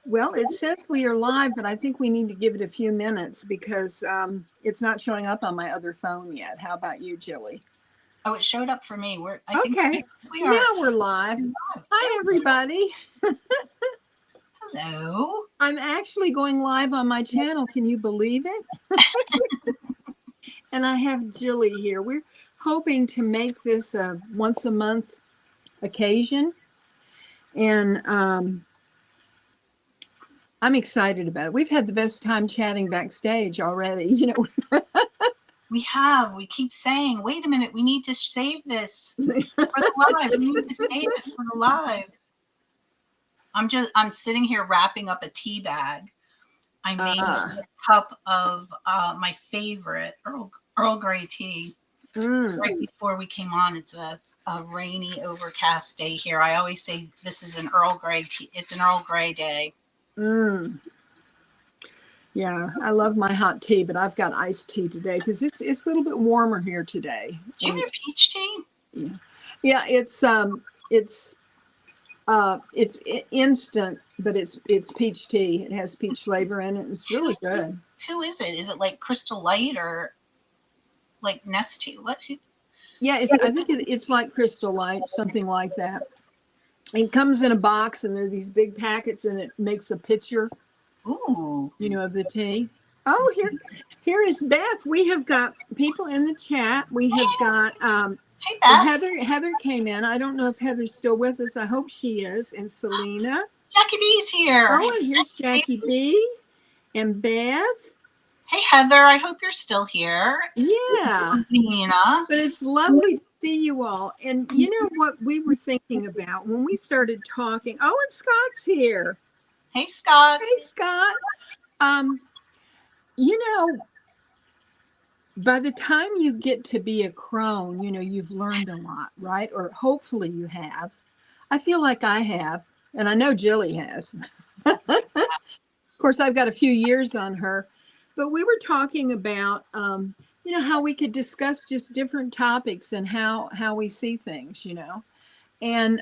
Well, it says we are live, but I think we need to give it a few minutes because it's not showing up on my other phone yet. How about you, Jilly? Oh, it showed up for me. I Okay. think we are. Now we're live. Hi, There we go. everybody. Hello. I'm actually going live on my channel. Can you believe it? And I have Jilly here. We're hoping to make this a once a month occasion. And I'm excited about it. We've had the best time chatting backstage already. We keep saying, wait a minute, we need to save this for the live. We need to save it for the live. I'm sitting here wrapping up a tea bag. I made a cup of my favorite Earl Grey tea right before we came on. It's a rainy, overcast day here. I always say this is an Earl Grey tea. It's an Earl Grey day. Yeah, I love my hot tea, but I've got iced tea today because it's a little bit warmer here today. Do you have your peach tea? Yeah, it's instant, but it's peach tea. It has peach flavor in it. It's really good. Who is it? Is it like Crystal Light or like Nestea? What? Yeah, I think it's like Crystal Light, something like that. It comes in a box, and there are these big packets, and it makes a picture. Ooh. Of the tea. Oh, here is Beth. We have got people in the chat. We have got hey, Beth. Heather came in. I don't know if Heather's still with us. I hope she is. And Selena. Jackie B's here. Oh, and here's Jackie B. And Beth. Hey, Heather. I hope you're still here. Yeah. Selena. But it's lovely to see you all. And you know what we were thinking about when we started talking? Oh, and Scott's here. Hey, Scott. Hey, Scott. By the time you get to be a crone, you've learned a lot, right? Or hopefully you have. I feel like I have, and I know Jilly has. Of course, I've got a few years on her, but we were talking about, how we could discuss just different topics and how we see things, and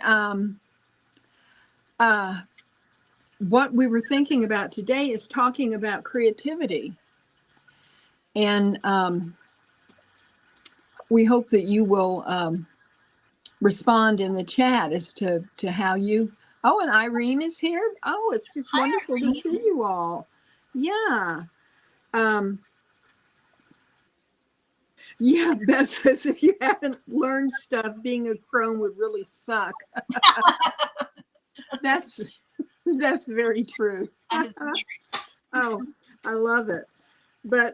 what we were thinking about today is talking about creativity. And we hope that you will respond in the chat as to how you. Oh, and Irene is here. Oh, it's just wonderful to see you all. Yeah. Yeah, Beth says if you haven't learned stuff, being a crone would really suck. That's very true. That is true. Oh, I love it. But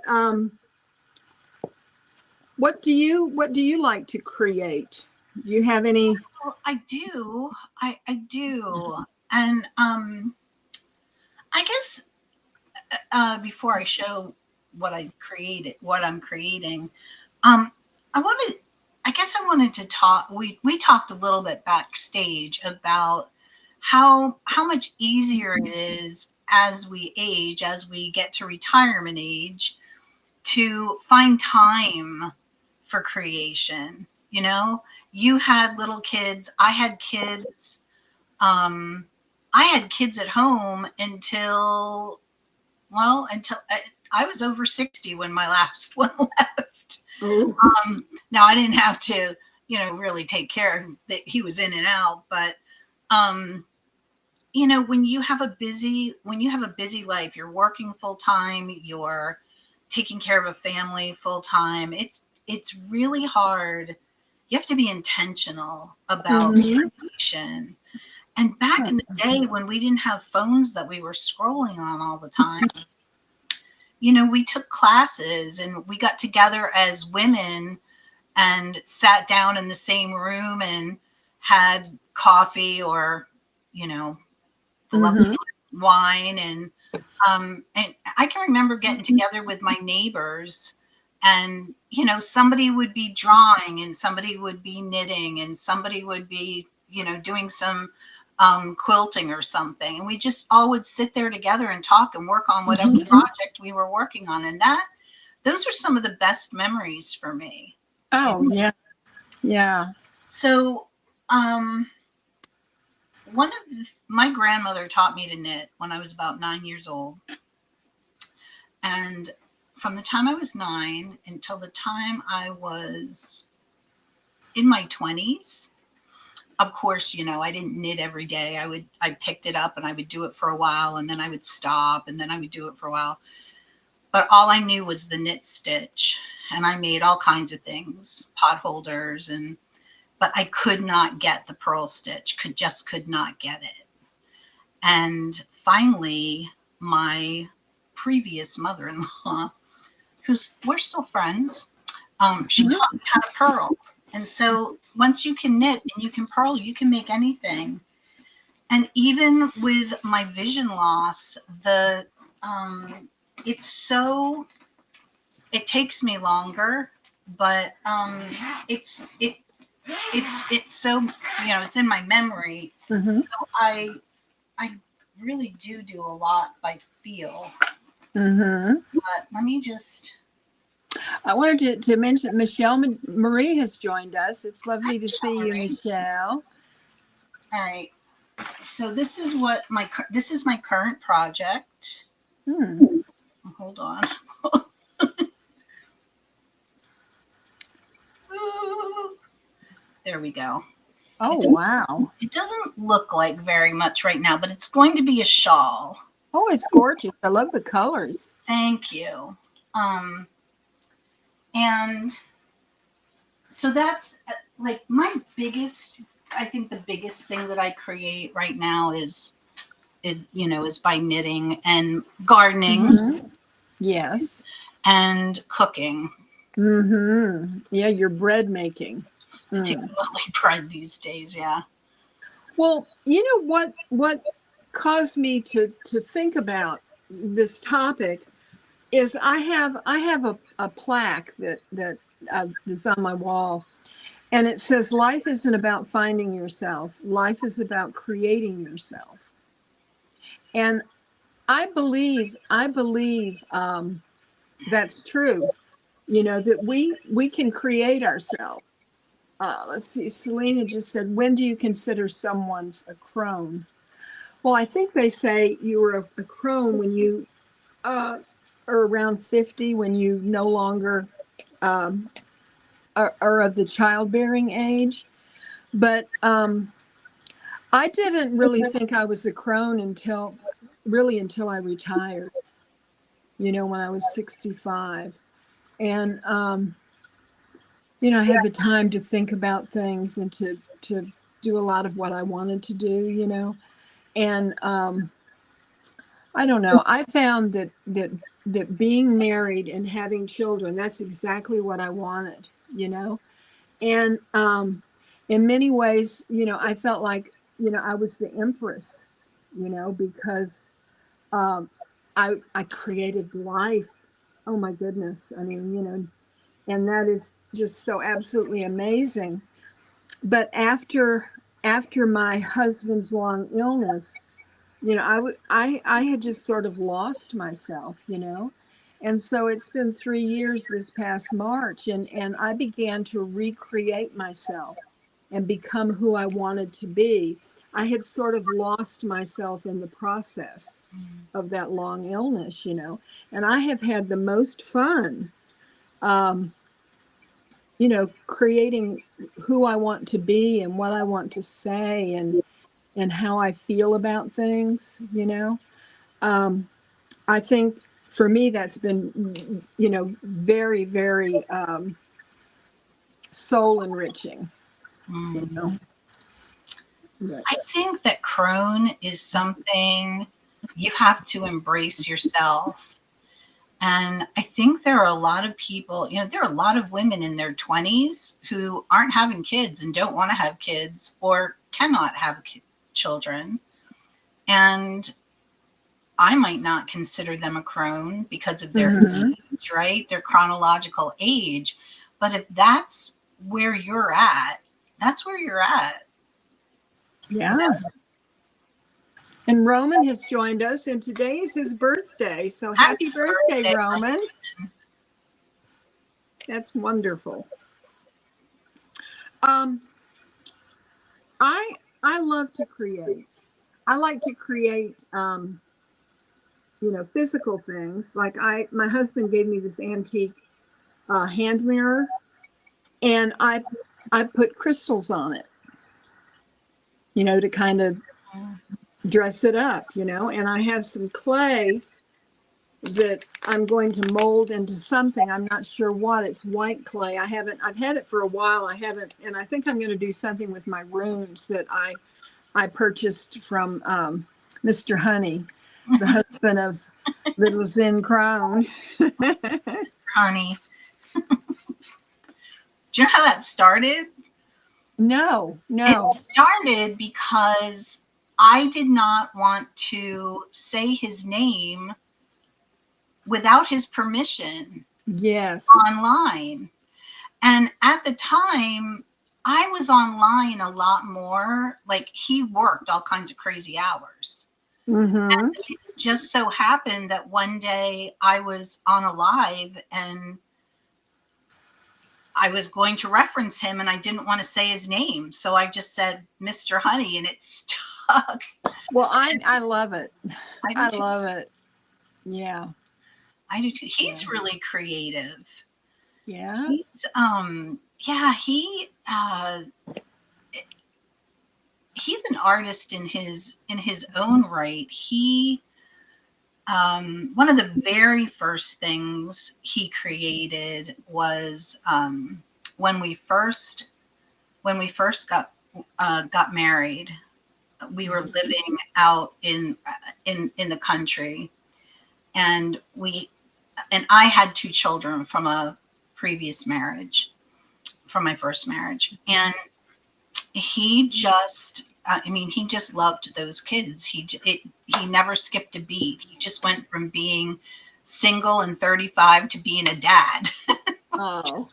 what do you like to create? Do you have any? Well, I do. I do. And I guess before I show what I'm creating, I wanted to talk. We talked a little bit backstage about how much easier it is as we age, as we get to retirement age, to find time for creation. You had little kids. I had kids. I had kids at home until I was over 60 when my last one left. Now I didn't have to, really take care of him. That he was in and out, but when you have a busy life, you're working full time, you're taking care of a family full time. It's really hard. You have to be intentional about creation. And back in the day when we didn't have phones that we were scrolling on all the time, we took classes and we got together as women and sat down in the same room and had coffee or, the lovely wine. And I can remember getting together with my neighbors and, somebody would be drawing and somebody would be knitting and somebody would be, doing some quilting or something. And we just all would sit there together and talk and work on whatever project we were working on. And those are some of the best memories for me. Oh, yeah. Yeah. So, my grandmother taught me to knit when I was about 9 years old. And from the time I was 9 until the time I was in my 20s, of course, I didn't knit every day. I picked it up and I would do it for a while, and then I would stop, and then I would do it for a while. But all I knew was the knit stitch, and I made all kinds of things, pot holders, but I could not get the purl stitch, could not get it. And finally, my previous mother-in-law, we're still friends, she taught me how to purl. And so once you can knit and you can purl, you can make anything. And even with my vision loss, it takes me longer, but it's so, it's in my memory. Mm-hmm. So I really do a lot by feel. Mm-hmm. But let me just. I wanted to mention Michelle Marie has joined us. It's lovely to see you, Marie. Michelle. All right. So this is my current project. Hold on. There we go. Oh, wow. It doesn't look like very much right now, but it's going to be a shawl. Oh, it's gorgeous. I love the colors. Thank you. And so that's like my biggest, I think the biggest thing that I create right now is by knitting and gardening. Mm-hmm. Yes. And cooking. Mm-hmm. Yeah, your bread making. Particularly bread these days, yeah. Well, you know what caused me to think about this topic is I have a plaque that is on my wall, and it says, "Life isn't about finding yourself. Life is about creating yourself." And I believe that's true. That we can create ourselves. Let's see. Selena just said, "When do you consider someone's a crone?" Well, I think they say you were a crone when you are around 50, when you no longer are of the childbearing age. But I didn't really think I was a crone until I retired, when I was 65. And, I had the time to think about things and to do a lot of what I wanted to do, and I don't know. I found that being married and having children, that's exactly what I wanted, and in many ways, I felt like, I was the empress, because I created life. Oh my goodness. I mean, and that is just so absolutely amazing. But after my husband's long illness, I had just sort of lost myself, and so it's been 3 years this past March, and I began to recreate myself and become who I wanted to be. I had sort of lost myself in the process of that long illness, and I have had the most fun, creating who I want to be and what I want to say and how I feel about things, I think for me that's been, very, very soul enriching. I think that crone is something you have to embrace yourself. And I think there are a lot of people, there are a lot of women in their 20s who aren't having kids and don't want to have kids or cannot have children. And I might not consider them a crone because of their age, right? Their chronological age. But if that's where you're at, that's where you're at. Yeah. And Roman has joined us, and today is his birthday. So happy birthday, Roman. That's wonderful. I I love to create. I like to create, physical things. Like my husband gave me this antique hand mirror, and I put crystals on it, to kind of dress it up, and I have some clay that I'm going to mold into something. I'm not sure what. It's white clay. I've had it for a while. I haven't, and I think I'm going to do something with my runes that I purchased from Mr. Honey, the husband of Little Zen Crone. Honey. Do you know how that started? No. It started because I did not want to say his name without his permission. Yes. Online. And at the time, I was online a lot more. Like, he worked all kinds of crazy hours. Mm-hmm. And it just so happened that one day I was on a live and I was going to reference him and I didn't want to say his name. So I just said Mr. Honey, and it stuck. Well, I love it. I too. love it. Yeah. I do too. He's really creative. Yeah. He's he's an artist in his own right. He one of the very first things he created was when we first got married. We were living out in the country, and I had 2 children from a previous marriage, from my first marriage, and he just he just loved those kids. He never skipped a beat. He just went from being single and 35 to being a dad. Oh.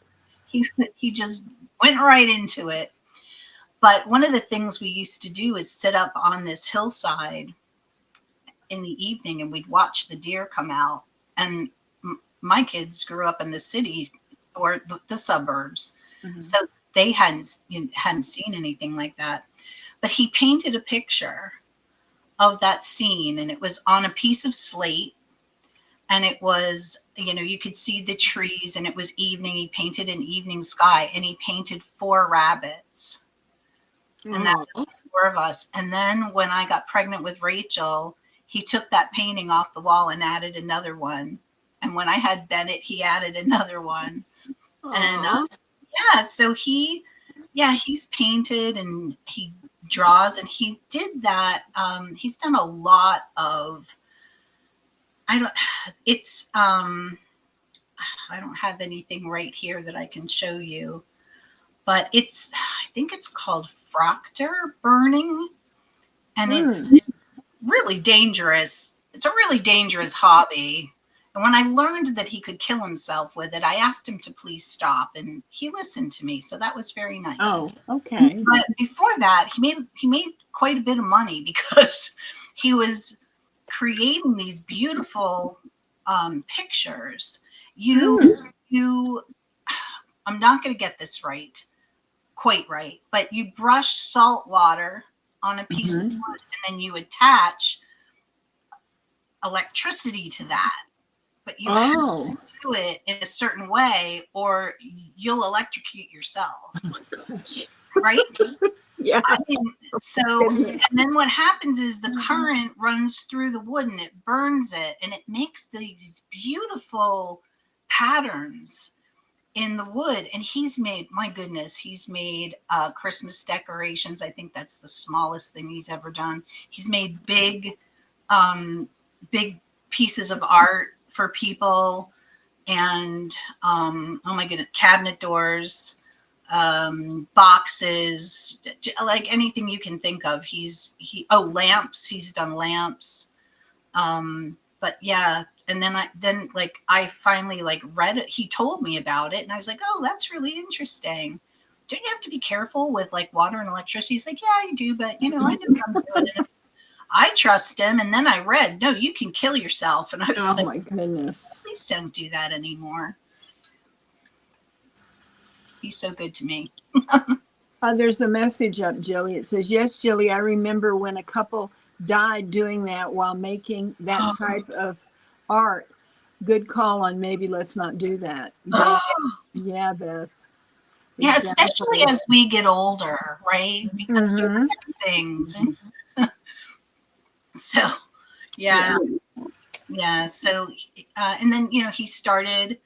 He just went right into it. But one of the things we used to do is sit up on this hillside in the evening and we'd watch the deer come out. And my kids grew up in the city or the suburbs. Mm-hmm. So they hadn't seen anything like that. But he painted a picture of that scene, and it was on a piece of slate. And it was, you could see the trees, and it was evening. He painted an evening sky, and he painted 4 rabbits. And that was 4 of us. And then when I got pregnant with Rachel, he took that painting off the wall and added another one. And when I had Bennett, he added another one. Aww. And so he's painted and he draws, and he did that. He's done a lot of, I don't have anything right here that I can show you, but I think it's called fracture burning, and it's really dangerous. It's a really dangerous hobby. And when I learned that he could kill himself with it, I asked him to please stop, and he listened to me. So that was very nice. Oh, okay. But before that, he made quite a bit of money because he was creating these beautiful pictures. I'm not going to get this quite right, but you brush salt water on a piece of wood, and then you attach electricity to that. But you have to do it in a certain way or you'll electrocute yourself. Oh my gosh. Right? Yeah. And then what happens is the current runs through the wood and it burns it, and it makes these beautiful patterns in the wood. And he's made Christmas decorations. I think that's the smallest thing he's ever done. He's made big pieces of art for people, and oh my goodness, cabinet doors, boxes, like anything you can think of. Lamps. He's done lamps. But yeah, and then I finally read it. He told me about it, and I was like, oh, that's really interesting. Don't you have to be careful with water and electricity? He's like, yeah, you do, but I know what I'm doing. I trust him. And then I read, no, you can kill yourself. And I was oh my goodness. Please don't do that anymore. He's so good to me. There's a message up, Jilly. It says, yes, Jilly, I remember when a couple died doing that while making that type of art. Good call on maybe let's not do that. Yeah, yeah, Beth. Yeah, especially Exactly. as we get older, right? Because we Mm-hmm. learn things. So, yeah. Yeah. So, and then, he started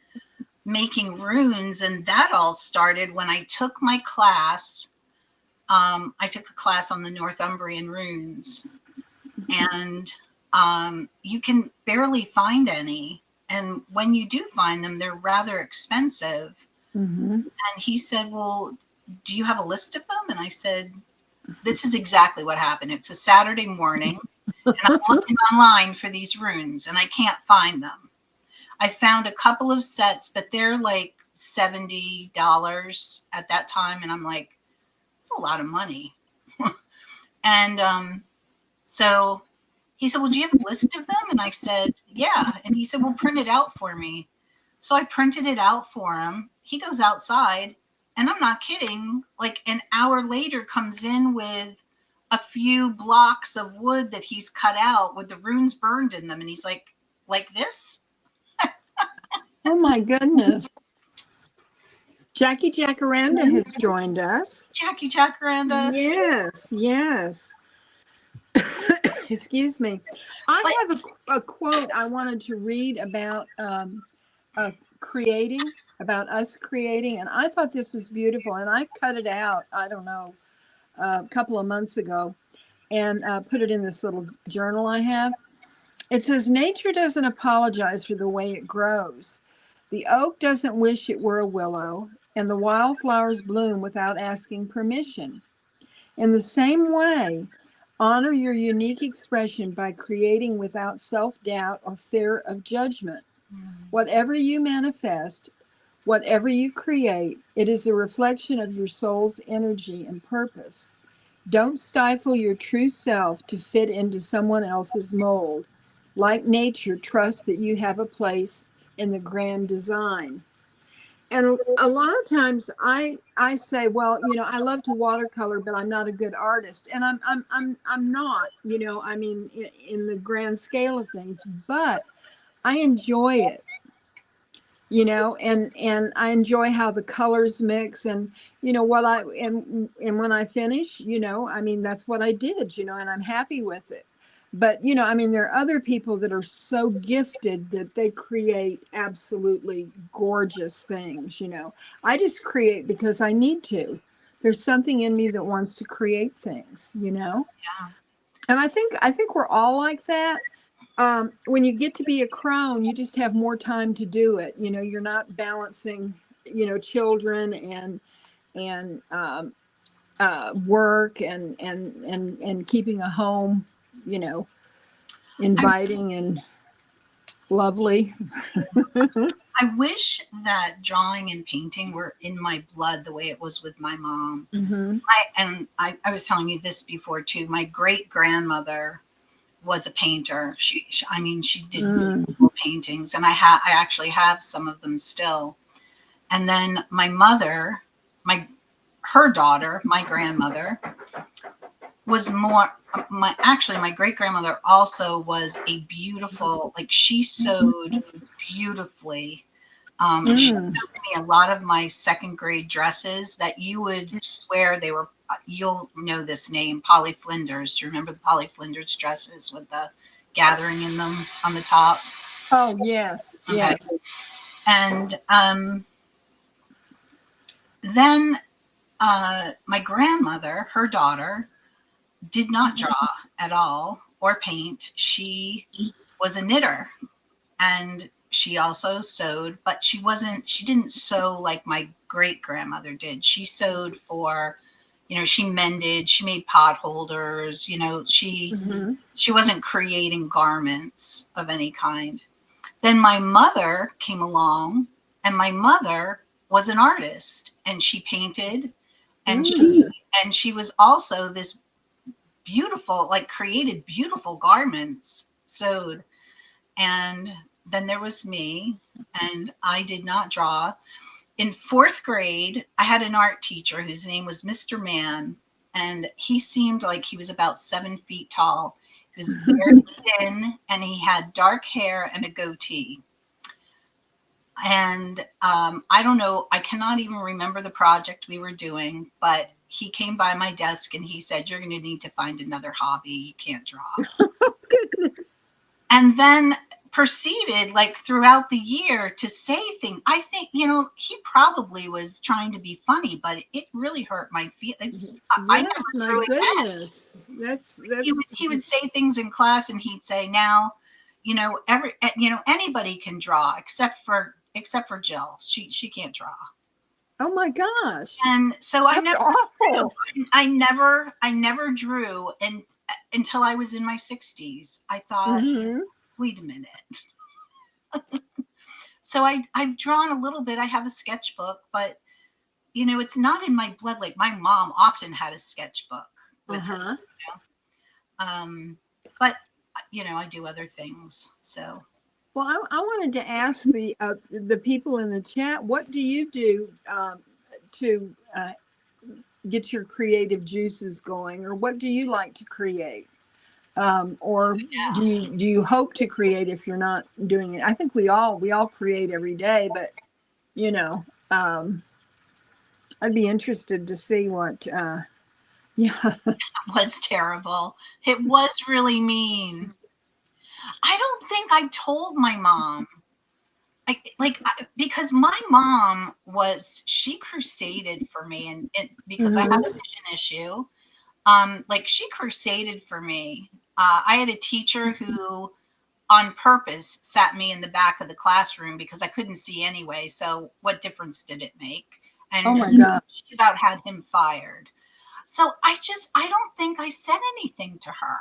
making runes, and that all started when I took my class. I took a class on the Northumbrian runes, and you can barely find any. And when you do find them, they're rather expensive. Mm-hmm. And he said, well, do you have a list of them? And I said, this is exactly what happened. It's a Saturday morning, and I'm looking online for these runes, and I can't find them. I found a couple of sets, but they're like $70 at that time. And I'm like, it's a lot of money. And so he said, well, do you have a list of them? And I said, yeah. And he said, well, print it out for me. So I printed it out for him. He goes outside, and I'm not kidding, like an hour later comes in with a few blocks of wood that he's cut out with the runes burned in them. And he's like this? Oh my goodness. Jackie Jacaranda has joined us. Jackie Jacaranda. Yes, yes. Excuse me. I have a quote I wanted to read about creating, about us creating, and I thought this was beautiful. And I cut it out, I don't know, a couple of months ago, and put it in this little journal I have. It says, nature doesn't apologize for the way it grows. The oak doesn't wish it were a willow, and the wildflowers bloom without asking permission. In the same way, honor your unique expression by creating without self-doubt or fear of judgment. Whatever you manifest, whatever you create, it is a reflection of your soul's energy and purpose. Don't stifle your true self to fit into someone else's mold. Like nature, trust that you have a place in the grand design. And a lot of times I say, well, I love to watercolor, but I'm not a good artist. And I'm not, I mean, in the grand scale of things, but I enjoy it, and I enjoy how the colors mix, and and when I finish, I mean, that's what I did, and I'm happy with it. But I mean, there are other people that are so gifted that they create absolutely gorgeous things. I just create because I need to. There's something in me that wants to create things. Yeah. And I think we're all like that. When you get to be a crone, you just have more time to do it. You're not balancing, children and work and keeping a home, inviting and lovely. I wish that drawing and painting were in my blood the way it was with my mom. Mm-hmm. I was telling you this before too. My great grandmother was a painter. She did beautiful paintings, and I actually have some of them still. And then my mother, her daughter, my grandmother, was more my great grandmother also was a beautiful, like, she sewed beautifully. She sewed me a lot of my second grade dresses that you would swear they were, you'll know this name, Polly Flinders. Do you remember the Polly Flinders dresses with the gathering in them on the top? Oh, yes. Okay. Yes. And then my grandmother, her daughter, did not draw at all or paint. She was a knitter, and she also sewed, but she didn't sew like my great grandmother did. She sewed for, she mended, she made pot holders, she wasn't creating garments of any kind. Then my mother came along, and my mother was an artist, and she painted, and she was also this beautiful, like, created beautiful garments sewed. And then there was me, and I did not draw. in fourth grade, I had an art teacher whose name was Mr. Mann, and he seemed like he was about 7 feet tall. He was very thin, and he had dark hair and a goatee. And I don't know, I cannot even remember the project we were doing, but he came by my desk and he said, "You're going to need to find another hobby. You can't draw." Goodness. And then proceeded, like, throughout the year to say things. I think, he probably was trying to be funny, but it really hurt my feelings. I Yes, never my threw it back. goodness. That's He would say things in class, and he'd say, "Now, anybody can draw except for Jill. She can't draw." oh my gosh. And so I That's never awful. drew. I never drew, and until I was in my 60s. I thought, wait a minute. So I've drawn a little bit. I have a sketchbook, but it's not in my blood. Like, my mom often had a sketchbook with her, but I do other things. So, well, I wanted to ask the people in the chat, what do you do to get your creative juices going, or what do you like to create? Or do you hope to create if you're not doing it? I think we all create every day, but I'd be interested to see what. It was terrible. It was really mean. I don't think I told my mom. Because my mom she crusaded for me, and because I have a vision issue, she crusaded for me. I had a teacher who on purpose sat me in the back of the classroom because I couldn't see anyway. So what difference did it make? And oh my God. she about had him fired. So I don't think I said anything to her.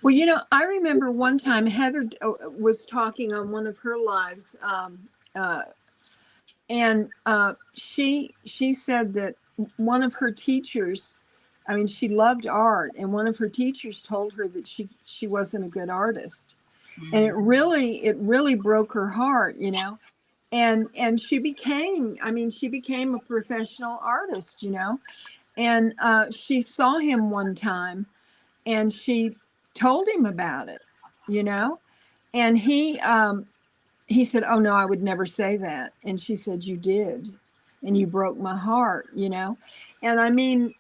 Well, I remember one time Heather was talking on one of her lives, and she said that one of her teachers, I mean, she loved art, and one of her teachers told her that she wasn't a good artist, and it really broke her heart, and she became a professional artist, and she saw him one time, and she told him about it, and he said, "Oh no, I would never say that." And she said, "You did, and you broke my heart," And I mean,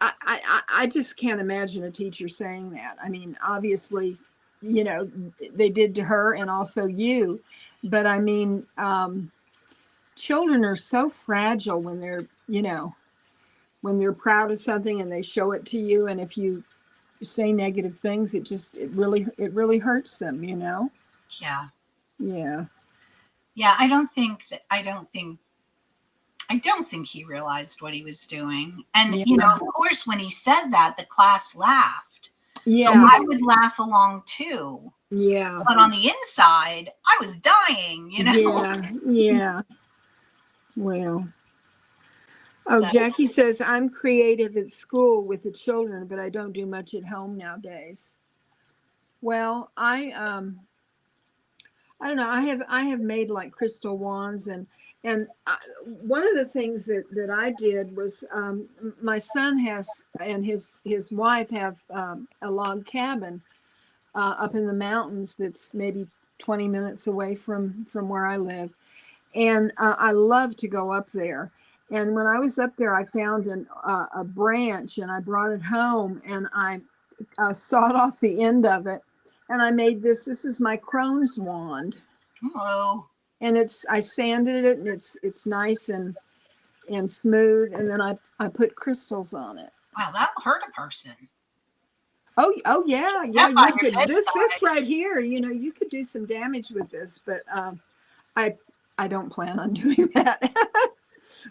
I just can't imagine a teacher saying that. I mean, obviously, they did to her and also you, but I mean, children are so fragile when they're, when they're proud of something and they show it to you, and if you say negative things, it really hurts them, Yeah. Yeah. Yeah, I don't think he realized what he was doing. And, of course, when he said that, the class laughed. Yeah. So I would laugh along too. Yeah. But on the inside, I was dying, Yeah. Well. Oh, So, Jackie says, I'm creative at school with the children, but I don't do much at home nowadays. Well, I don't know. I have made like crystal wands, and one of the things that I did was, my son and his wife have a log cabin up in the mountains that's maybe 20 minutes away from where I live, and I love to go up there. And when I was up there, I found a branch, and I brought it home, and I sawed off the end of it, and I made this. This is my Crones wand. hello. And I sanded it, and it's nice and smooth, and then I put crystals on it. Wow, that'll hurt a person. Oh yeah. You could, this right here, you could do some damage with this, but I don't plan on doing that.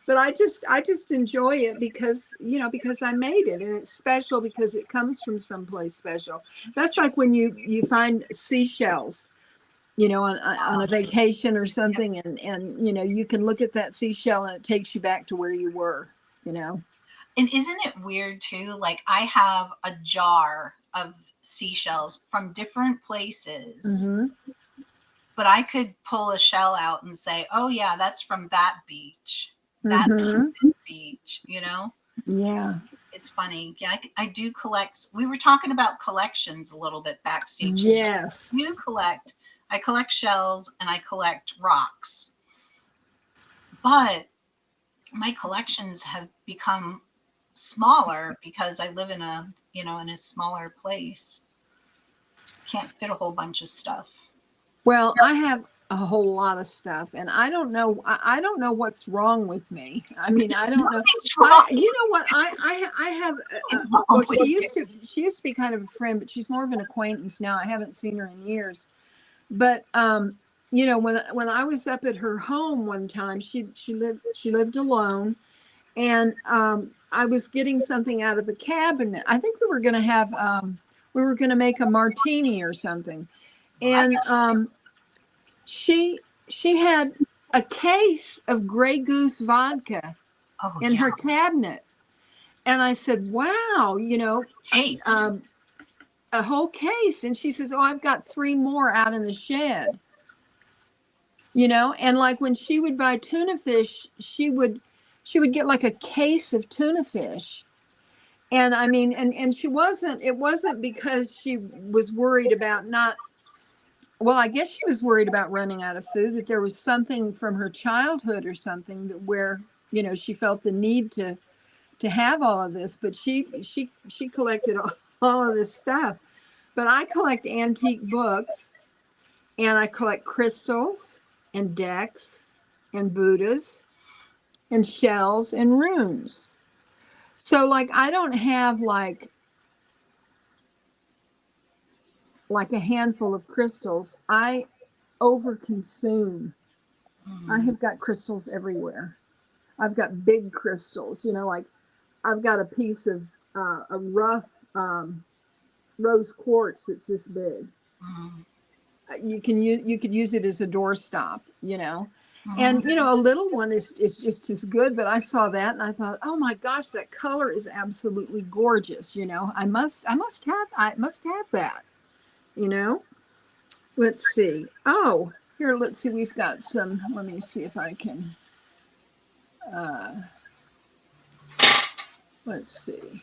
But I just enjoy it because I made it, and it's special because it comes from someplace special. That's like when you find seashells, on a vacation or something, and you can look at that seashell and it takes you back to where you were. And isn't it weird too? Like, I have a jar of seashells from different places. but I could pull a shell out and say, oh yeah, that's from that beach. That's Mm-hmm. this beach, you know? Yeah. It's funny. Yeah, I do collect. We were talking about collections a little bit backstage. Yes. I collect shells and I collect rocks. But my collections have become smaller because I live in a, you know, in a smaller place. Can't fit a whole bunch of stuff. Well, I have a whole lot of stuff, and I don't know. I don't know what's wrong with me. I mean, I don't know. Nothing's wrong. You know what? I have. Well, she used to be kind of a friend, but she's more of an acquaintance now. I haven't seen her in years. But you know, when I was up at her home one time, she lived alone, and I was getting something out of the cabinet. I think we were going to make a martini or something, and she had a case of Grey Goose vodka Oh, in yeah. her cabinet, and I said, "Wow, you know, Taste. a whole case." And she says, "Oh, I've got 3 more out in the shed." You know, and like when she would buy tuna fish, she would get like a case of tuna fish. And I mean, and it wasn't because she was worried about not, well, I guess she was worried about running out of food, that there was something from her childhood or something that where, you know, she felt the need to have all of this, but she collected all of this stuff. But I collect antique books, and I collect crystals and decks and Buddhas and shells and runes. So like I don't have like a handful of crystals. I overconsume. I have got crystals everywhere. I've got big crystals, you know, like I've got a piece of a rough rose quartz that's this big. Mm. You could use it as a doorstop, you know. Mm. And you know, a little one is just as good, but I saw that and I thought, oh my gosh, that color is absolutely gorgeous. You know, I must have that, you know. Let's see. Oh, here, let's see. We've got some. Let me see if I can. Let's see.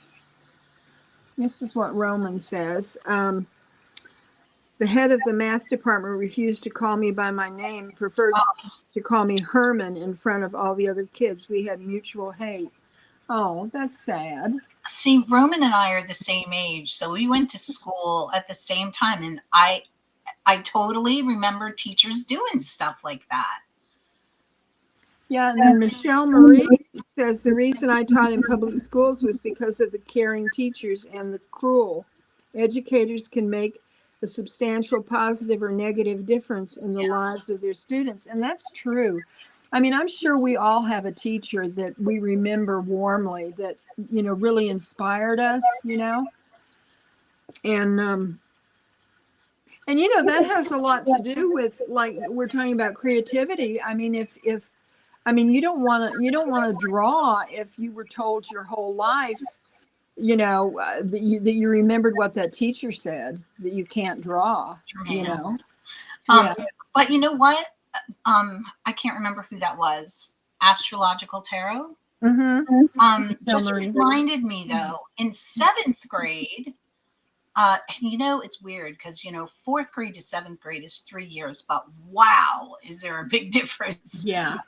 This is what Roman says. The head of the math department refused to call me by my name, preferred to call me Herman in front of all the other kids. We had mutual hate. Oh, that's sad. See, Roman and I are the same age, so we went to school at the same time, and I totally remember teachers doing stuff like that. Yeah, and then Michelle Marie says the reason I taught in public schools was because of the caring teachers and the cruel. Educators can make a substantial positive or negative difference in the lives of their students, and that's true. I mean, I'm sure we all have a teacher that we remember warmly that, you know, really inspired us, you know. And you know, that has a lot to do with, like we're talking about creativity. I mean, if I mean, you don't want to draw if you were told your whole life, you know, that you remembered what that teacher said, that you can't draw, you know. Yeah. But you know what? I can't remember who that was. Astrological Tarot. Just reminded me though, in 7th grade, and you know, it's weird because, you know, 4th grade to 7th grade is 3 years, but wow, is there a big difference? Yeah.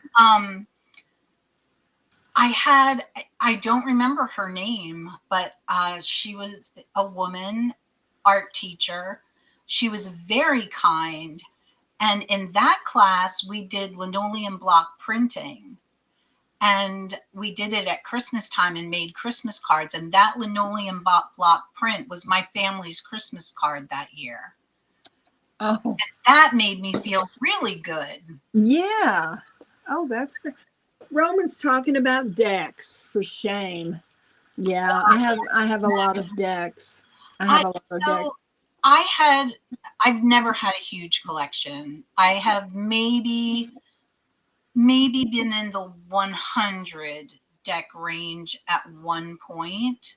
I don't remember her name, but she was a woman art teacher. She was very kind. And in that class, we did linoleum block printing. And we did it at Christmas time and made Christmas cards. And that linoleum block print was my family's Christmas card that year. Oh. And that made me feel really good. Yeah. Oh, that's great. Roman's talking about decks. For shame. Yeah, I have a lot of decks. I have a lot of decks. I've never had a huge collection. I have maybe been in the 100 deck range at one point.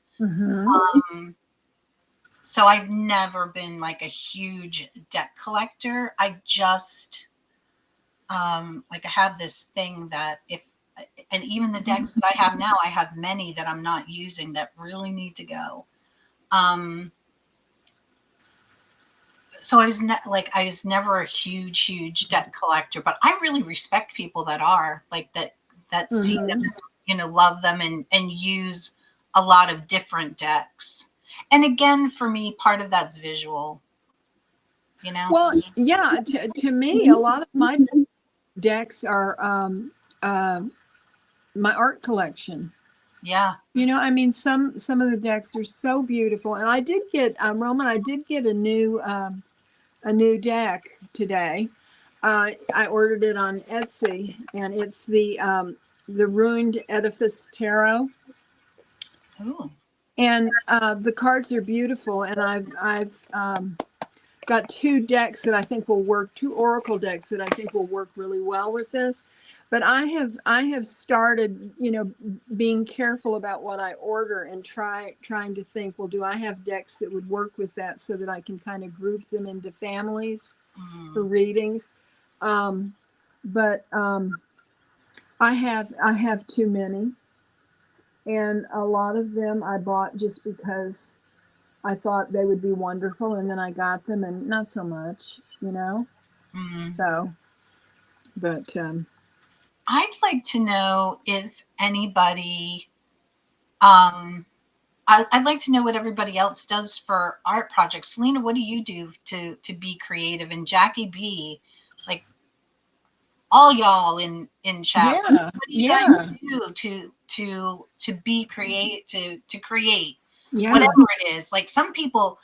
So I've never been like a huge deck collector. I just like I have this thing that if and even the decks that I have now, I have many that I'm not using that really need to go. So I was never a huge deck collector, but I really respect people that are like that see them, love them and use a lot of different decks. And again, for me, part of that's visual, Well, yeah, to me, a lot of my decks are my art collection. Yeah. I mean, some of the decks are so beautiful, and I did get Roman. I did get a new deck today. I ordered it on Etsy, and it's the Ruined Edifice Tarot. Ooh. And the cards are beautiful, and I've got two decks that I think will work, two oracle decks that I think will work really well with this. But I have started, being careful about what I order and trying to think, well, do I have decks that would work with that so that I can kind of group them into families for readings. But I have too many, and a lot of them I bought just because I thought they would be wonderful, and then I got them, and not so much, So, but I'd like to know if anybody, I'd like to know what everybody else does for art projects. Selena, what do you do to be creative? And Jackie B, like all y'all in chat, what do you guys do to be to create whatever it is? Like some people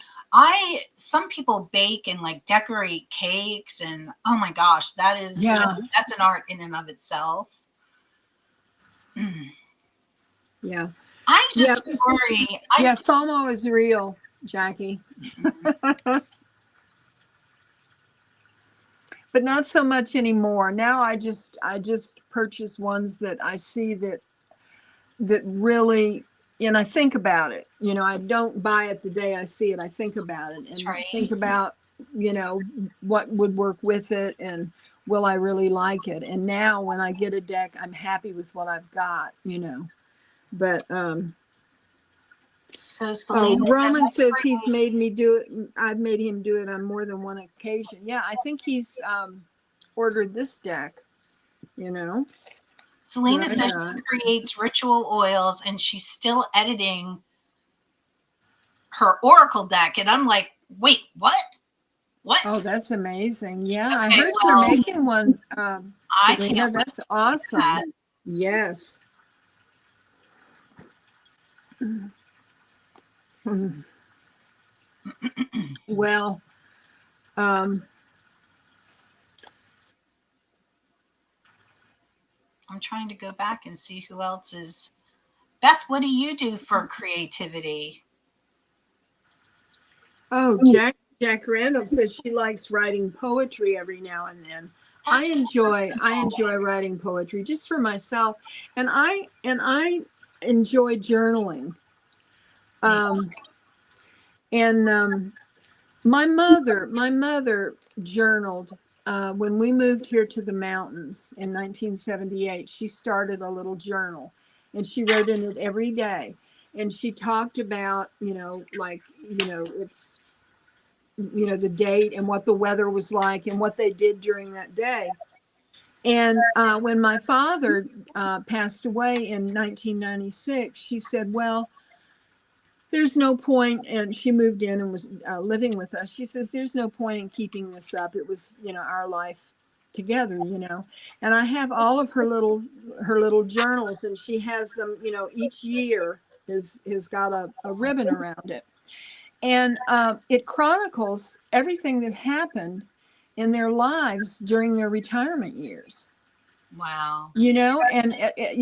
bake and like decorate cakes, and oh my gosh, that's an art in and of itself. Yeah. I just worry. FOMO is real, Jackie. But not so much anymore. Now I just purchase ones that I see that really, and I think about it. I don't buy it the day I see it. I think about it and think about, what would work with it and will I really like it. And now when I get a deck, I'm happy with what I've got, But so Selena, Roman says he's made me do it. I've made him do it on more than one occasion. Yeah, I think he's ordered this deck, Selena says she creates ritual oils and she's still editing her oracle deck. And I'm like, wait, what? What? Oh, that's amazing. Yeah, I heard you're making one, Selena. That's awesome. That. Yes. Well, I'm trying to go back and see who else is. Beth, what do you do for creativity? Oh, Jack Randall says she likes writing poetry every now and then. I enjoy writing poetry just for myself, and I enjoy journaling. My mother journaled when we moved here to the mountains in 1978. She started a little journal, and she wrote in it every day, and she talked about it's the date and what the weather was like and what they did during that day. And when my father passed away in 1996, she said, well, there's no point, and she moved in and was living with us. She says, there's no point in keeping this up. It was, our life together, and I have all of her little journals, and she has them, each year has got a ribbon around it. And it chronicles everything that happened in their lives during their retirement years. Wow. And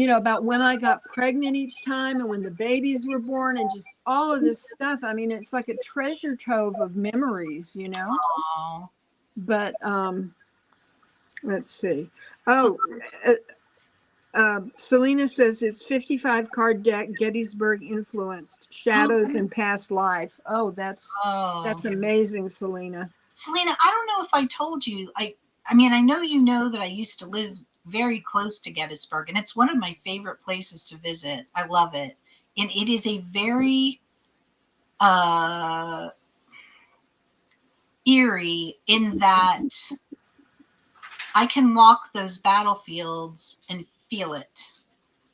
about when I got pregnant each time and when the babies were born and just all of this stuff. I mean, it's like a treasure trove of memories, Aww. But let's see. Selena says it's 55 card deck, Gettysburg influenced, shadows and past life. Oh, Oh, that's amazing, Selena. Selena, I don't know if I told you. I mean, I know you know that I used to live very close to Gettysburg, and it's one of my favorite places to visit. I love it, and it is a very uh, eerie in that I can walk those battlefields and feel it.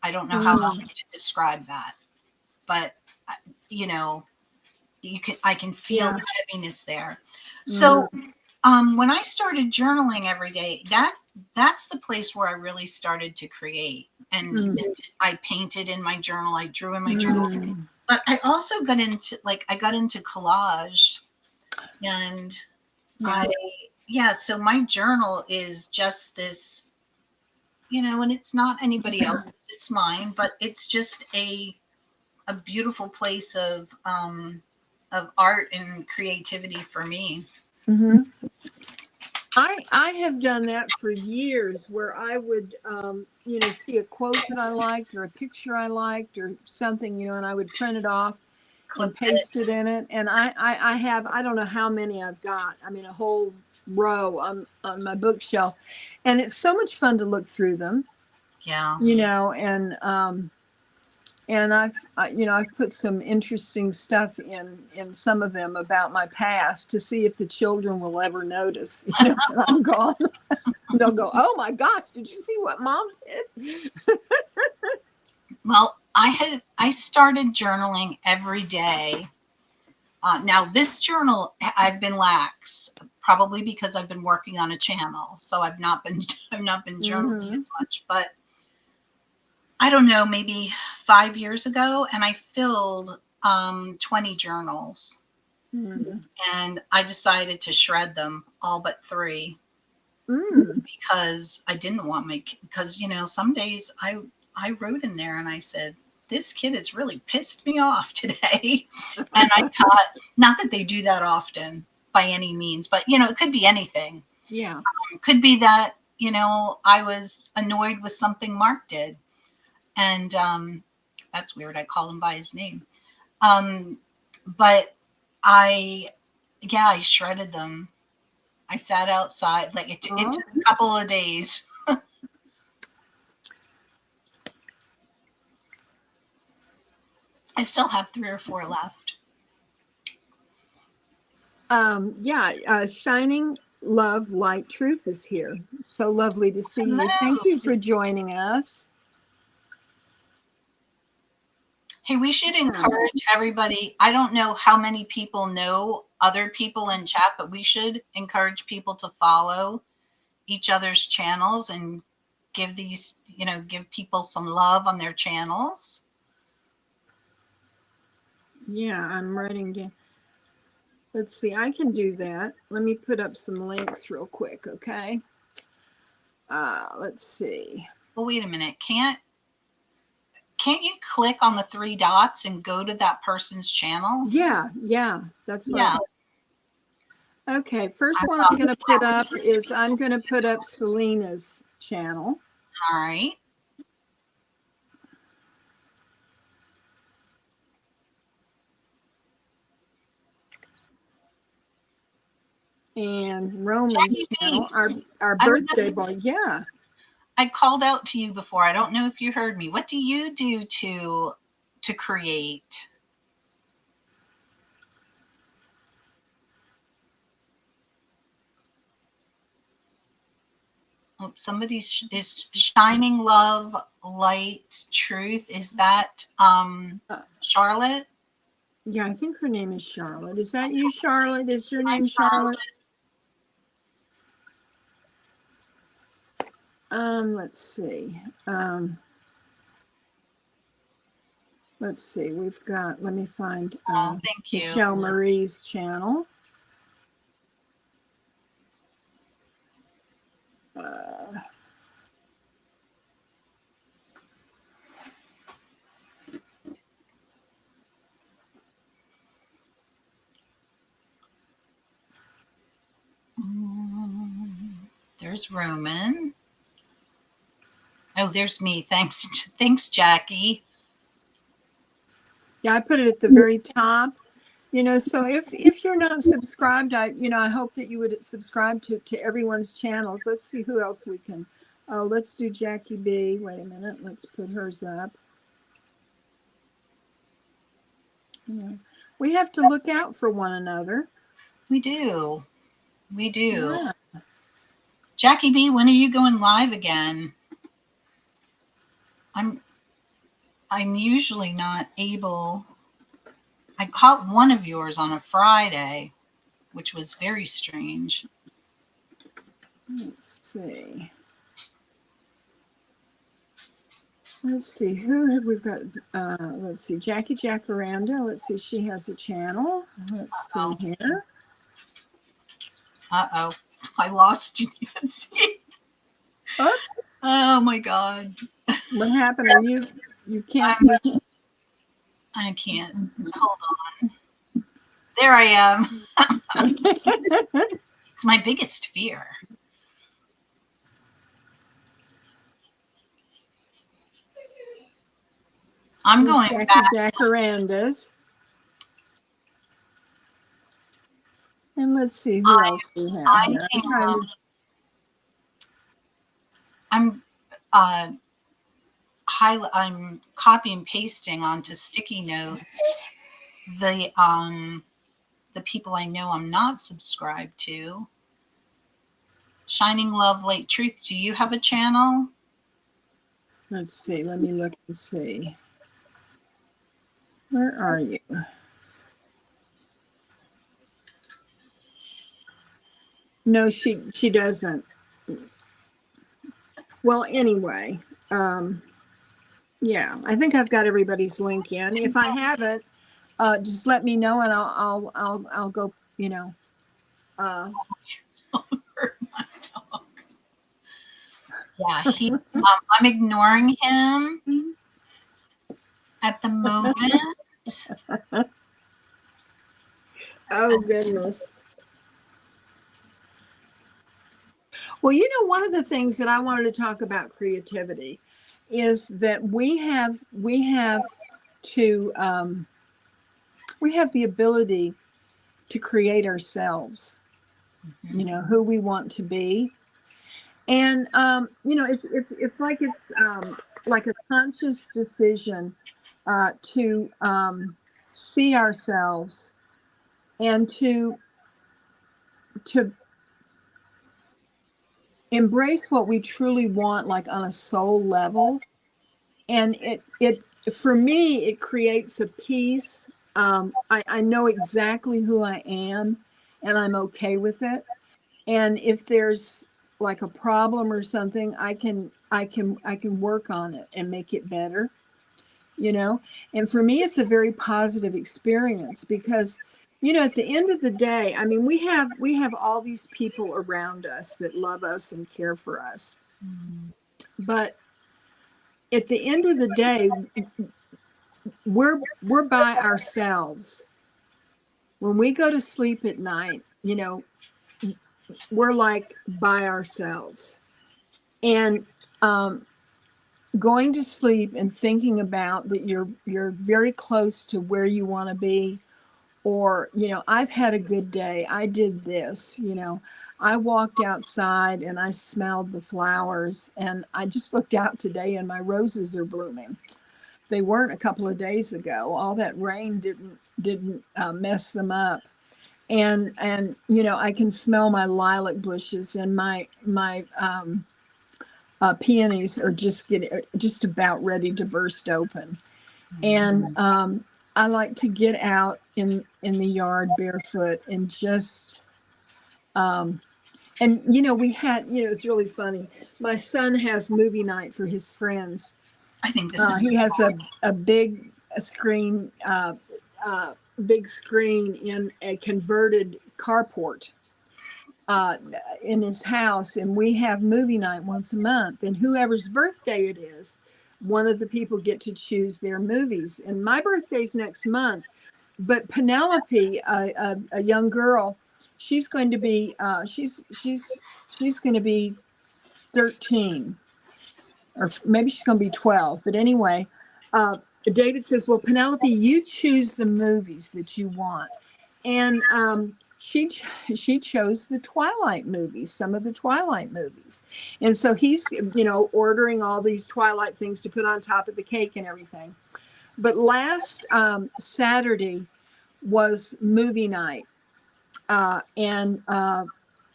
I don't know how else to describe that, but you know, I can feel Yeah. the heaviness there. Mhm. So when I started journaling every day, that's the place where I really started to create. And I painted in my journal, I drew in my journal, but I also got into collage, and Yeah. so my journal is just this, and it's not anybody else's, it's mine, but it's just a beautiful place of art and creativity for me. Mm-hmm. I have done that for years, where I would see a quote that I liked, or a picture I liked, or something, and I would print it off and Clip it. paste it in it. And I have, I don't know how many I've got. I mean, a whole row on my bookshelf, and it's so much fun to look through them, Yeah. And I've put some interesting stuff in some of them about my past, to see if the children will ever notice, when I'm gone. They'll go, "Oh my gosh, did you see what Mom did?" Well, I started journaling every day. Now this journal, I've been lax, probably because I've been working on a channel, so I've not been journaling as much. But I don't know, maybe 5 years ago, and I filled 20 journals, and I decided to shred them, all but 3, because I didn't want because some days I wrote in there and I said, this kid has really pissed me off today. And I thought, not that they do that often by any means, but it could be anything. Yeah. It could be that I was annoyed with something Mark did, and that's weird, I call him by his name. But I shredded them. I sat outside, like it took a couple of days. I still have 3 or 4 left. Shining Love Light Truth is here. So lovely to see you. Thank you for joining us. Hey, we should encourage everybody. I don't know how many people know other people in chat, but we should encourage people to follow each other's channels and give give people some love on their channels. Yeah, I'm writing down. Let's see, I can do that. Let me put up some links real quick, okay? Let's see. Well, wait a minute. Can't you click on the 3 dots and go to that person's channel? Yeah, that's right. Okay, first one I'm going to put up Selena's channel. All right. And Roman's channel, our birthday boy. Yeah. I called out to you before. I don't know if you heard me. What do you do to create? Oh, somebody is Shining Love Light Truth. Is that Charlotte? Yeah, I think her name is Charlotte. Is that you, Charlotte? Is your name Charlotte? Let's see. Let's see. We've got. Let me find. Thank you. Michelle Marie's channel. There's Roman. Oh, there's me. Thanks. Thanks, Jackie. Yeah, I put it at the very top. So if you're not subscribed, I hope that you would subscribe to everyone's channels. Let's see who else we can. Oh, let's do Jackie B. Wait a minute. Let's put hers up. Yeah. We have to look out for one another. We do. We do. Yeah. Jackie B, when are you going live again? I'm usually not able. I caught one of yours on a Friday, which was very strange. Let's see. Let's see, who have we got? Let's see, Jackie Jacaranda. Let's see, she has a channel. Let's see here. Uh-oh, I lost you. Oops. Oh my God. What happened? Are you can't? I can't. Hold on. There I am. It's my biggest fear. I'm going Jackie back. Jacarandas. And let's see who else we have here. I'm copy and pasting onto sticky notes the people I know I'm not subscribed to. Shining Love, Light Truth. Do you have a channel? Let's see. Let me look and see. Where are you? No, she doesn't. Well, anyway, yeah, I think I've got everybody's link in. If I haven't, just let me know and I'll go. Yeah, I'm ignoring him at the moment. Oh goodness. Well, one of the things that I wanted to talk about creativity is that we have the ability to create ourselves, who we want to be. And, it's like like a conscious decision to see ourselves and to embrace what we truly want, like on a soul level. And it for me, it creates a peace. I know exactly who I am and I'm okay with it. And if there's like a problem or something, I can work on it and make it better, and for me, it's a very positive experience because, at the end of the day, I mean, we have all these people around us that love us and care for us. But at the end of the day, we're by ourselves. When we go to sleep at night, we're like by ourselves. And going to sleep and thinking about that you're very close to where you want to be, or I've had a good day, I did this, I walked outside and I smelled the flowers, and I just looked out today and my roses are blooming. They weren't a couple of days ago. All that rain didn't mess them up. And I can smell my lilac bushes, and my peonies are just about ready to burst open. And I like to get out in the yard barefoot and just and we had it's really funny. My son has movie night for his friends. I think this is he has a big screen in a converted carport in his house, and we have movie night once a month, and whoever's birthday it is, one of the people get to choose their movies. And my birthday's next month, but Penelope, a young girl, she's going to be she's going to be 13. or maybe she's going to be 12. But anyway, uh, David says, "Well, Penelope, you choose the movies that you want," and she chose the Twilight movies, some of the Twilight movies, and so he's ordering all these Twilight things to put on top of the cake and everything. But last Saturday was movie night, and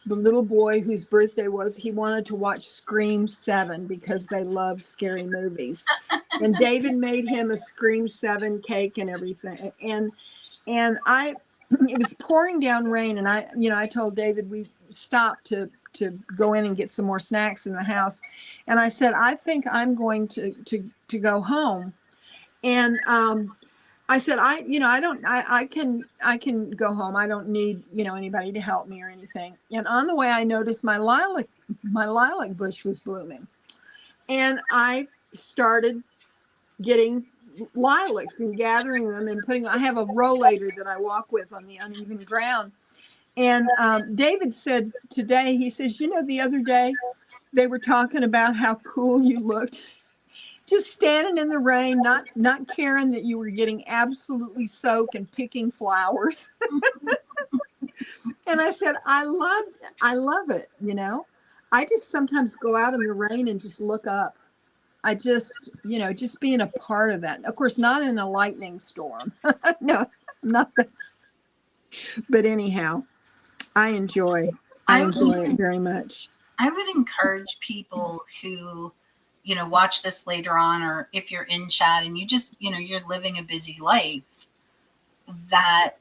the little boy whose birthday was, he wanted to watch Scream 7 because they love scary movies. And David made him a Scream 7 cake and everything. And it was pouring down rain, and I told David we stopped to go in and get some more snacks in the house. And I said, I think I'm going to go home. And I said, I can go home. I don't need, anybody to help me or anything. And on the way, I noticed my lilac bush was blooming. And I started getting lilacs and gathering them and I have a rollator that I walk with on the uneven ground. And David said today, he says, the other day they were talking about how cool you looked, just standing in the rain, not caring that you were getting absolutely soaked and picking flowers. And I said, I love it. I just sometimes go out in the rain and just look up. I just, just being a part of that. Of course, not in a lightning storm. No, not that. But anyhow, I enjoy it very much. I would encourage people who, watch this later on, or if you're in chat and you just, you're living a busy life, that,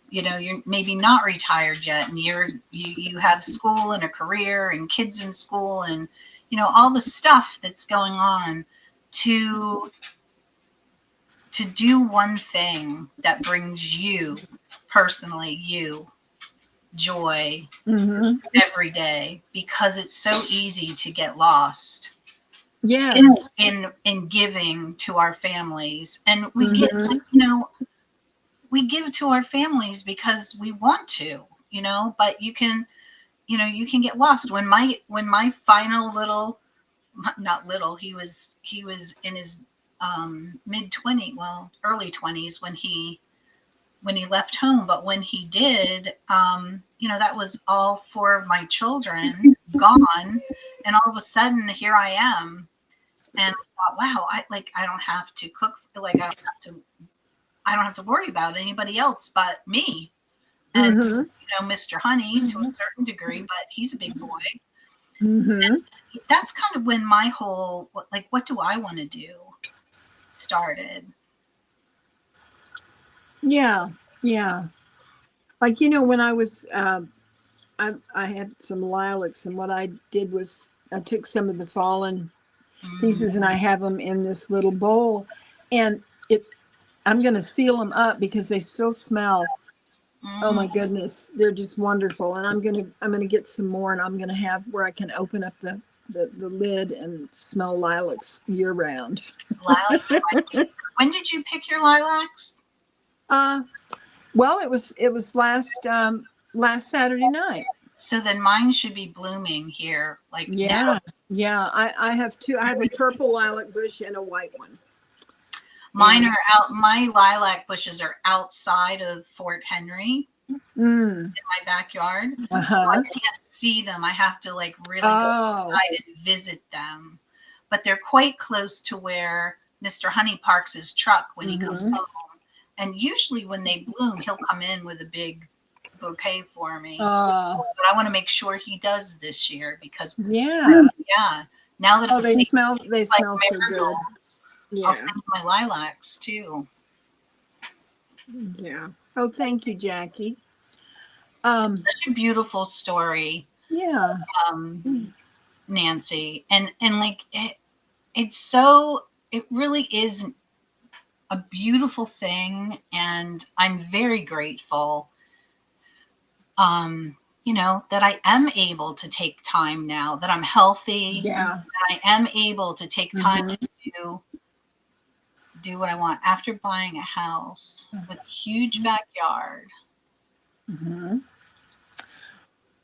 you're maybe not retired yet, and you have school and a career and kids in school and, all the stuff that's going on, to do one thing that brings you personally, joy every day, because it's so easy to get lost in giving to our families. And we we give to our families because we want to, but you can get lost. When my final little, not little, he was in his mid-20s, well, early 20s when he left home. But when he did, that was all 4 of my children gone. And all of a sudden here I am. And I thought, wow, I don't have to cook. I don't have to worry about anybody else but me. And, Mr. Honey to a certain degree, but he's a big boy. And that's kind of when my whole, what do I want to do, started. Yeah. When I was, I had some lilacs, and what I did was I took some of the fallen pieces and I have them in this little bowl, and I'm going to seal them up because they still smell. Oh my goodness, they're just wonderful. And I'm going to get some more, and I'm going to have where I can open up the lid and smell lilacs year round. Lilacs? When did you pick your lilacs? Well, it was last Saturday night. So then mine should be blooming here, now. Yeah. I have 2. I have a purple lilac bush and a white one. Mine are out. My lilac bushes are outside of Fort Henry in my backyard. So I can't see them. I have to really go outside and visit them. But they're quite close to where Mr. Honey parks his truck when he comes home. And usually when they bloom, he'll come in with a big bouquet for me. But I want to make sure he does this year because now that they smell so good. Yeah. I'll send my lilacs too. Yeah. Oh, thank you, Jackie. Such a beautiful story. Yeah. Nancy, and it really is a beautiful thing, and I'm very grateful. That I am able to take time now that I'm healthy. Yeah. That I am able to take time to do what I want after buying a house with a huge backyard.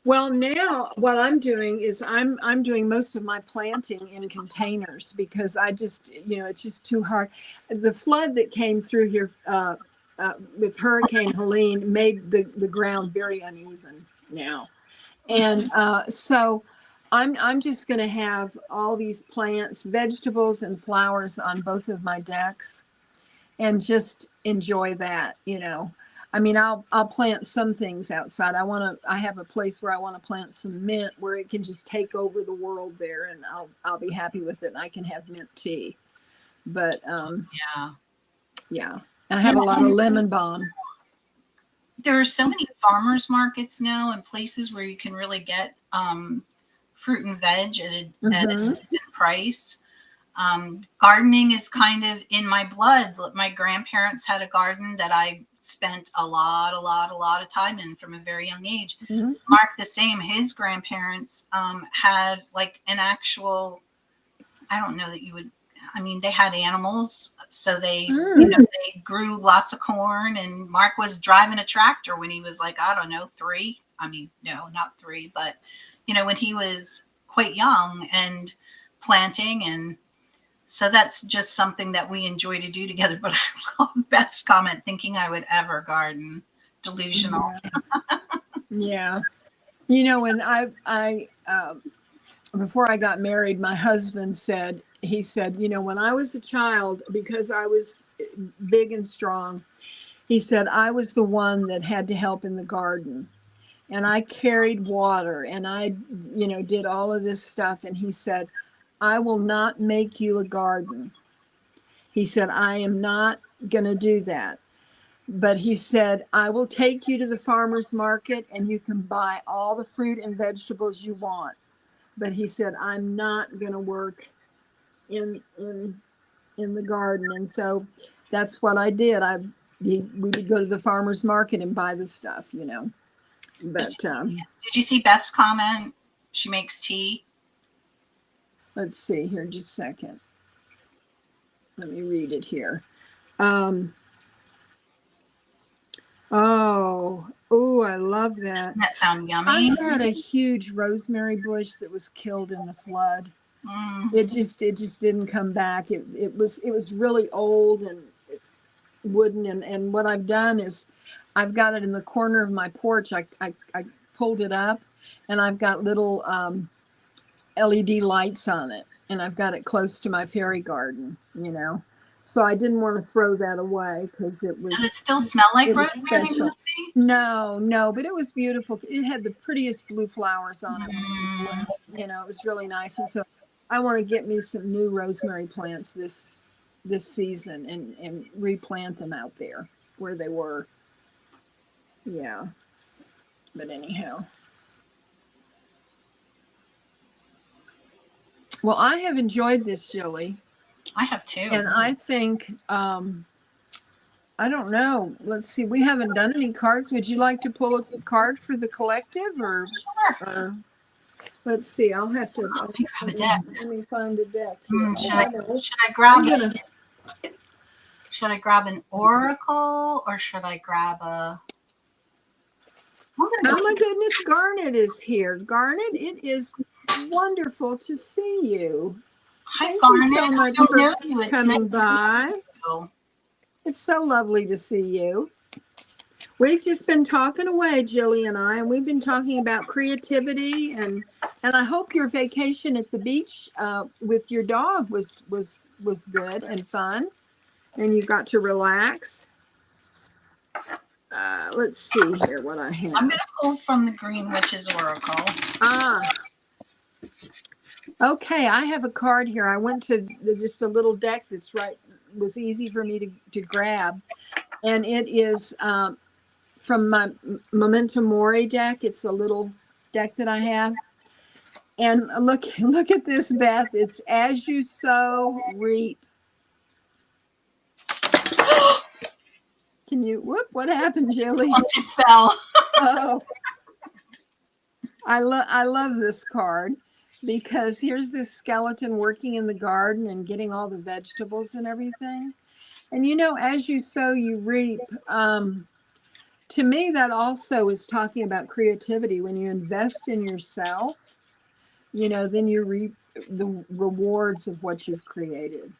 Well, now what I'm doing is I'm doing most of my planting in containers because I just, it's just too hard. The flood that came through here with Hurricane Helene made the ground very uneven now. And so I'm just going to have all these plants, vegetables and flowers on both of my decks and just enjoy that. I mean, I'll plant some things outside. I have a place where I want to plant some mint where it can just take over the world there, and I'll be happy with it, and I can have mint tea. But Yeah. yeah. And I have a lot of lemon balm. There are so many farmers markets now and places where you can really get fruit and veg at a decent price. Gardening is kind of in my blood. My grandparents had a garden that I spent a lot of time in from a very young age. Mark, the same. His grandparents had like an actual, I don't know that you would, I mean, they had animals, so they they grew lots of corn, and Mark was driving a tractor when he was like, I don't know, 3. I mean, no, not 3, but when he was quite young, and planting. And so that's just something that we enjoy to do together. But I love Beth's comment, thinking I would ever garden. Delusional. Yeah. When I before I got married, my husband said, when I was a child, because I was big and strong, he said, I was the one that had to help in the garden. And I carried water and I, did all of this stuff. And he said, I will not make you a garden. He said, I am not going to do that. But he said, I will take you to the farmer's market and you can buy all the fruit and vegetables you want. But he said, I'm not going to work in the garden. And so that's what I did. We would go to the farmer's market and buy the stuff. But did you see Beth's comment? She makes tea. Let's see here, just a second. Let me read it here. Oh, I love that. Doesn't that sound yummy? I had a huge rosemary bush that was killed in the flood. It just didn't come back. It was really old and wooden. And what I've done is I've got it in the corner of my porch. I pulled it up, and I've got little LED lights on it, and I've got it close to my fairy garden. So I didn't want to throw that away because it was. Does it still smell like rosemary? No, but it was beautiful. It had the prettiest blue flowers on it. It was really nice. And so I want to get me some new rosemary plants this season and replant them out there where they were. Yeah. But anyhow. Well, I have enjoyed this, Jilly. I have too. And I think, I don't know. Let's see. We haven't done any cards. Would you like to pull a card for the collective, or? Sure. Or let's see. I'll have to. Grab a deck. Let me find a deck here. Should I grab it? Should I grab an oracle, or should I grab a? Oh my goodness, Garnet is here. Garnet, it is wonderful to see you. Hi, Thank Garnet. you so much for coming by. It's so lovely to see you. We've just been talking away, Jilly and I, and we've been talking about creativity, and I hope your vacation at the beach with your dog was good and fun, and you got to relax. Let's see here what I have. I'm going to pull from the Green Witch's Oracle. Okay, I have a card here. I went to just a little deck that's was easy for me to grab, and it is from my Memento Mori deck. It's a little deck that I have, and look at this, Beth. It's as you sow, reap. Can you? Whoop! What happened, Jilly? It fell. Oh, I love this card. Because here's this skeleton working in the garden and getting all the vegetables and everything. And as you sow, you reap. to me, that also is talking about creativity. When you invest in yourself, then you reap the rewards of what you've created.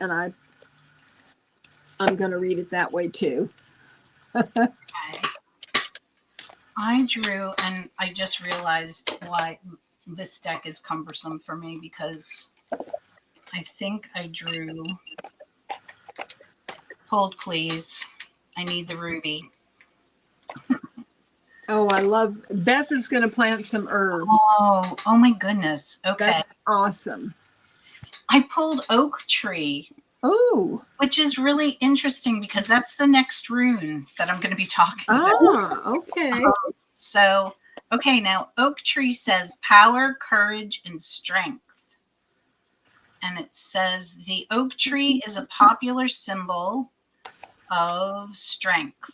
And I'm going to read it that way too. Okay. I drew, and I just realized why this deck is cumbersome for me, because I think I drew, hold please, I need the ruby. Oh, I love, Beth is going to plant some herbs. Oh my goodness. Okay. That's awesome. I pulled oak tree. Oh. Which is really interesting because that's the next rune that I'm going to be talking about. Oh, okay. So, okay, now oak tree says power, courage, and strength. And it says the oak tree is a popular symbol of strength.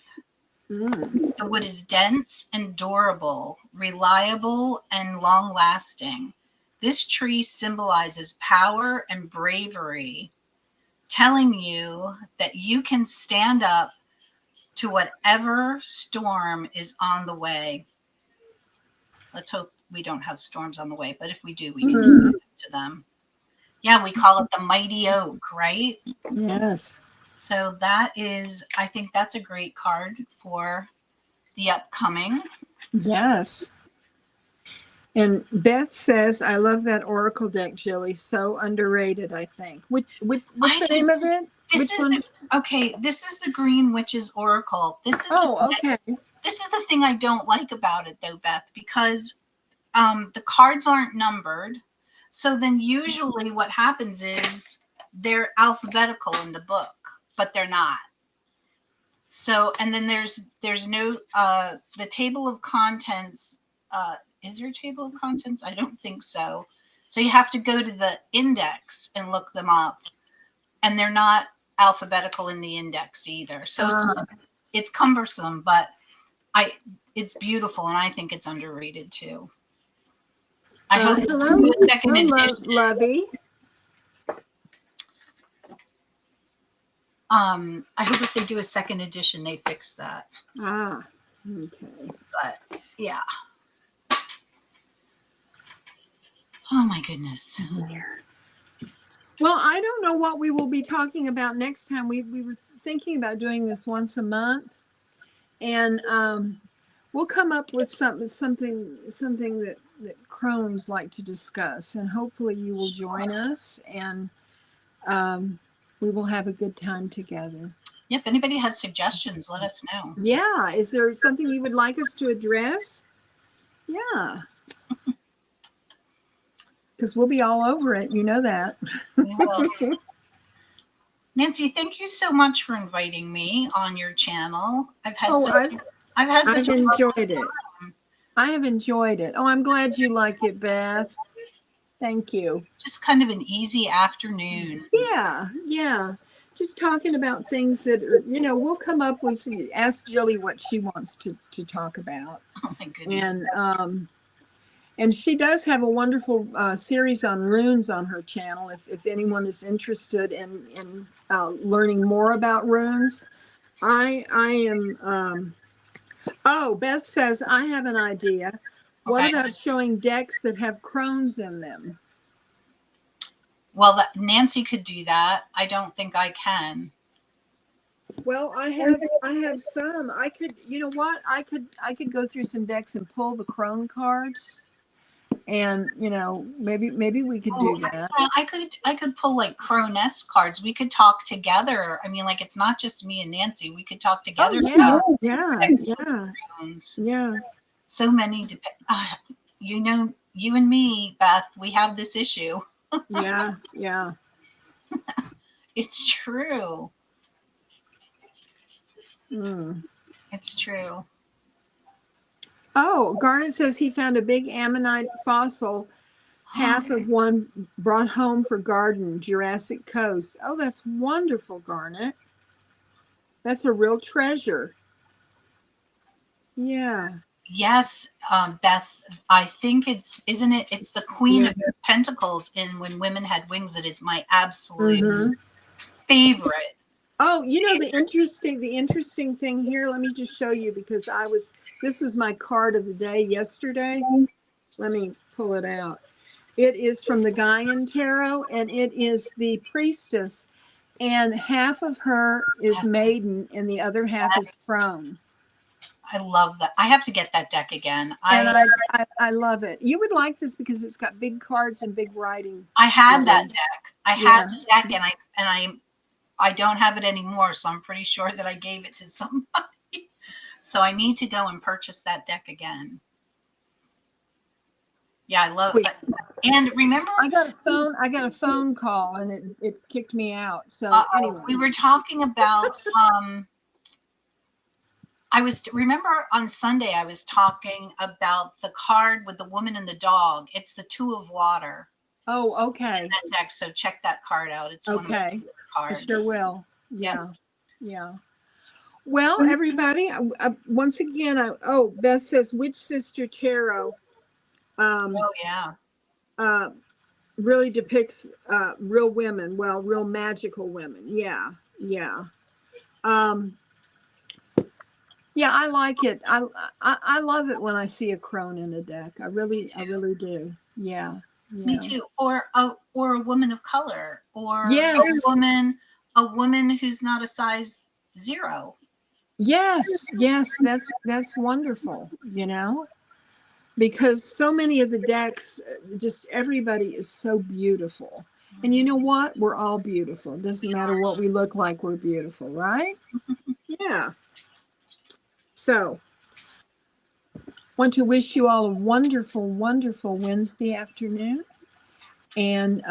The wood is dense and durable, reliable and long-lasting. This tree symbolizes power and bravery, telling you that you can stand up to whatever storm is on the way. Let's hope we don't have storms on the way, but if we do, we can stand up to them. Yeah, we call it the mighty oak, right? Yes. So that is, I think that's a great card for the upcoming. Yes. And Beth says, I love that Oracle deck, Jilly. So underrated, I think. What's the name of it? This is the Green Witch's Oracle. This is okay. This is the thing I don't like about it, though, Beth, because the cards aren't numbered. So then usually what happens is they're alphabetical in the book, but they're not. So, and then there's no, the table of contents, is there a table of contents? I don't think so. So you have to go to the index and look them up. And they're not alphabetical in the index either. So it's cumbersome, but it's beautiful, and I think it's underrated too. I hope hello, Lovey. I hope if they do a second edition, they fix that. Okay. But yeah. Oh my goodness. Well, I don't know what we will be talking about next time. We were thinking about doing this once a month, and we'll come up with something that Crones like to discuss, and hopefully you will join us, and we will have a good time together. If anybody has suggestions, let us know. Yeah. Is there something you would like us to address? Yeah. Because we'll be all over it. You know that. We will. Nancy, thank you so much for inviting me on your channel. I've enjoyed it. I have enjoyed it. Oh, I'm glad you like it, Beth. Thank you. Just kind of an easy afternoon. Yeah. Just talking about things that are, we'll come up with. Ask Jilly what she wants to talk about. Oh my goodness. And she does have a wonderful series on runes on her channel. If anyone is interested in learning more about runes, I am. Beth says, I have an idea. What about showing decks that have crones in them? Well, Nancy could do that. I don't think I can. Well, I have some. I could, you know what? I could go through some decks and pull the crone cards. And maybe we could do that. I could pull like Crones cards. We could talk together. I mean, like, it's not just me and Nancy. We could talk together. Yeah. So many. You and me, Beth. We have this issue. Yeah. It's true. It's true. Oh, Garnet says he found a big ammonite fossil, half of one brought home for garden, Jurassic Coast. Oh, that's wonderful, Garnet. That's a real treasure. Yeah. Yes, Beth, I think it's the Queen of Pentacles in When Women Had Wings. That is my absolute favorite. Oh, you know, the interesting thing here, let me just show you because this was my card of the day yesterday. Let me pull it out. It is from the Gaian Tarot, and it is the Priestess, and half of her is Yes. Maiden and the other half is Yes. Crone. I love that. I have to get that deck again. And I love it. You would like this because it's got big cards and big writing. I had that deck. I had the deck, and I don't have it anymore, so I'm pretty sure that I gave it to somebody. So I need to go and purchase that deck again. Yeah, I love it. And remember, I got a phone call and it kicked me out. So anyway, we were talking about remember on Sunday I was talking about the card with the woman and the dog. It's the Two of Water. Oh, okay. That deck, so check that card out. It's one of my favorite cards. I sure will. Yeah. Yeah. Well, everybody, once again, Beth says, which sister tarot really depicts real women, well, real magical women. Yeah. Yeah. Yeah, I like it. I love it when I see a crone in a deck. I really do. Yeah. Me too. Or a woman of color, or yes. a woman who's not a size 0. Yes, that's wonderful, you know, because so many of the decks, just everybody is so beautiful. And you know what? We're all beautiful. It doesn't matter what we look like, we're beautiful, right? Yeah. So, want to wish you all a wonderful, wonderful Wednesday afternoon. And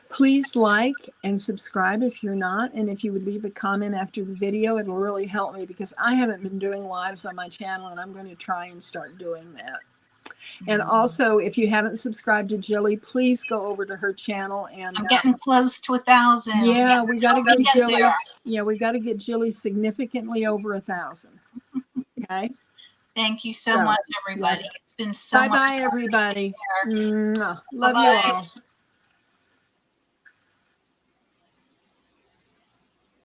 please like and subscribe if you're not. And if you would leave a comment after the video, it'll really help me because I haven't been doing lives on my channel and I'm going to try and start doing that. And also, if you haven't subscribed to Jilly, please go over to her channel. And I'm getting close to 1,000. Yeah, we got to get Jilly. Yeah, we got to get Jilly significantly over 1,000. Okay. Thank you so much, everybody. It's been so much. Bye, everybody. Love you all.